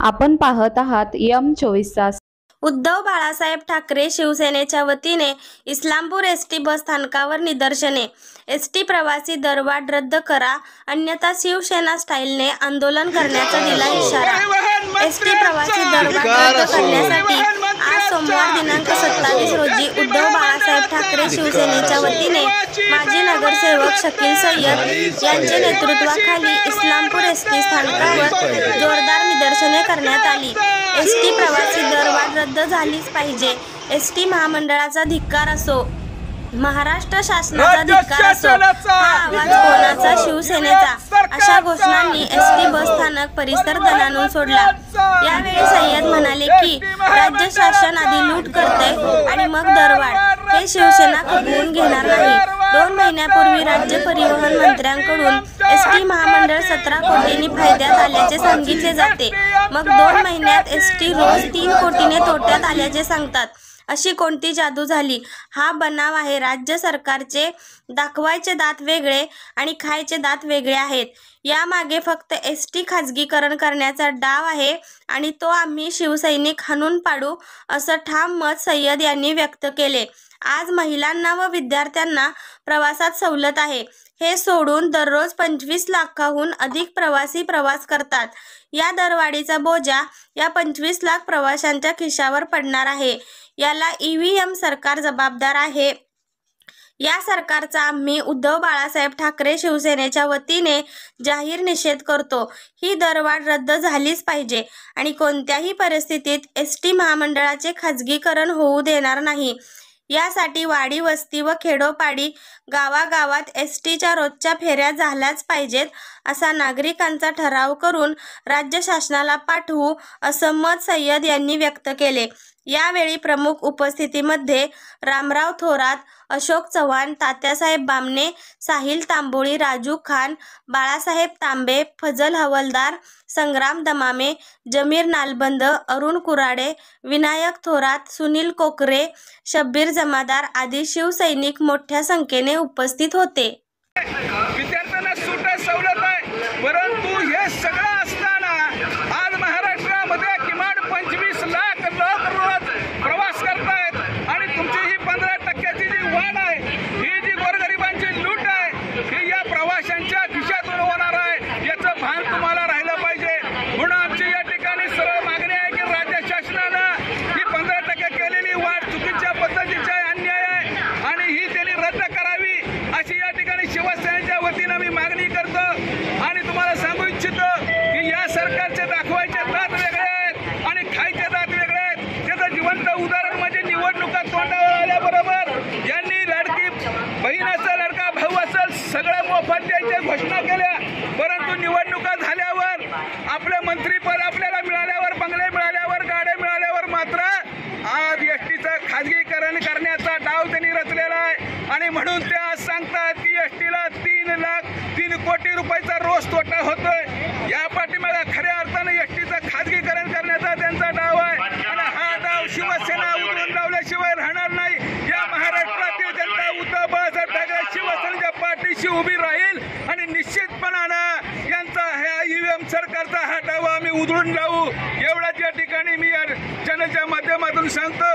आपण पाहत आहात M24 तास। उद्धव बाळासाहेब ठाकरे शिवसेनेच्या वतीने इस्लामपूर एसटी बस स्थानकावर निदर्शने। एसटी प्रवासी दरवाढ रद्द करा, अन्यथा शिवसेना स्टाईलने आंदोलन करण्याचा दिला इशारा। एसटी प्रवासी दरवाढ रद्द करण्यासाठी आज सोमवार दिनांक 27 रोजी उद्धव बाळासाहेब ठाकरे शिवसेनेच्या वतीने माजी नगरसेवक शकील सय्यद यांच्या नेतृत्वाखाली इस्लामपूर एसटी स्थानकावर जोरदार निदर्शने करण्यात आली। एसटी प्रवासी दरवाढ रद्द झालीच पाहिजे, एसटी महामंडळाचा धिक्कार असो, महाराष्ट्र शासनाचा धिक्कार असो, हा आवाज कोणाचा? शिवसेनेचा, अशा घोषणांनी एसटी बस स्थानक परिसर दणाणून सोडला। यावेळी सय्यद म्हणाले की राज्य शासन आधी लूट करते आणि मग दरवाढ, हे शिवसेना खपवून घेणार नाही। 2 महिन्यापूर्वी राज्य परिवहन मंत्र्यांकडून एसटी महामंडळ 17 कोटींनी फायद्यात आल्याचे सांगितले जाते, मग 2 महिन्यात एसटी रोज 3 कोटीने तोट्यात आल्याचे सांगतात। अशी कोणती जादू झाली? हा बनाव आहे। राज्य सरकारचे दाखवायचे दात वेगळे आणि खायचे दात वेगळे आहेत। यामागे फक्त एसटी खाजगीकरण करण्याचा डाव आहे आणि तो आम्ही शिवसैनिक हाणून पाडू, असं ठाम मत सय्यद यांनी व्यक्त केले। आज महिलांना व विद्यार्थ्यांना प्रवासात सवलत आहे, हे सोडून दररोज 25 लाखाहून अधिक प्रवासी प्रवास करतात। या दरवाढीचा बोजा या 25 लाख प्रवाशांच्या खिशावर पडणार आहे। याला ईव्हीएम सरकार जबाबदार आहे। या सरकारचा आम्ही उद्धव बाळासाहेब ठाकरे शिवसेनेच्या वतीने जाहीर निषेध करतो। ही दरवाढ रद्द झालीच पाहिजे आणि कोणत्याही परिस्थितीत एसटी महामंडळाचे खाजगीकरण होऊ देणार नाही। यासाठी वाडी वस्ती व खेडोपाडी गावागावात एसटीच्या रोजच्या फेऱ्या झाल्याच पाहिजेत, असा नागरिकांचा ठराव करून राज्य शासनाला पाठवू, असं मत सय्यद यांनी व्यक्त केले। यावेळी प्रमुख उपस्थितीमध्ये रामराव थोरात, अशोक चव्हाण, तात्यासाहेब बामणे, साहिल तांबोळी, राजू खान, बाळासाहेब तांबे, फजल हवलदार, संग्राम दमामे, जमीर नालबंद, अरुण कुराडे, विनायक थोरात, सुनील कोकरे, शब्बीर जमादार आदी शिवसैनिक मोठ्या संख्येने उपस्थित होते। विद्यार्थ्यांना सूट सवलत आहे, परंतु हे सगळं असताना आज महाराष्ट्रामध्ये किमान 25 लाख लोक रोज प्रवास करतायत आणि तुमची ही 15% जी वाढ आहे, ही जी गोरगरिबांची लूट आहे, ही या प्रवाशांच्या खिशातून होणार आहे, याचं भान तुम्हाला राहिलं पाहिजे। म्हणून आमची या ठिकाणी सरळ मागणी आहे की राज्य शासनानं ही 15% केलेली वाढ चुकीच्या पद्धतीचा अन्याय आहे आणि ही त्यांनी रद्द करावी, अशी या ठिकाणी शिवसेनेच्या वतीनं मी मागणी करतो। आणि तुम्हाला सांगू इच्छितो की या सरकारचे दाखवायचे दात वेगळे आहेत आणि खायचे दात वेगळे आहेत। त्याचं जिवंत उदाहरण म्हणजे निवडणुका तोंडावर आल्याबरोबर यांनी लाडकी बहीण असेल, लाडका भाऊ असेल, सगळं मोफत द्यायच्या घोषणा केल्या, परंतु निवडणुका झाल्यावर आपलं मंत्रीपद आपल्याला मिळाल्यावर, बंगले मिळाल्यावर, गाड्या मिळाल्यावर मात्र आज एसटीचं खाजगीकरण करण्याचा डाव त्यांनी रचलेला आहे आणि म्हणून ते आज सांगतात की एसटीला 3 कोटी रुपयाचा रोज तोटा होतोय। या पाठीमागे खऱ्या अर्थाने एसटीचं खाजगीकरण करण्याचा त्यांचा डाव आहे आणि हा डाव शिवसेना उतरून लावल्याशिवाय राहणार नाही। या महाराष्ट्रातील जनता उद्धव बाळासाहेब ठाकरे शिवसेनेच्या पाठीशी उभी राहील आणि निश्चितपणानं यांचा ह्या ईव्हीएम सरकारचा हा डाव आम्ही उधळून लावू, एवढाच या ठिकाणी मी या चॅनलच्या माध्यमातून सांगतो।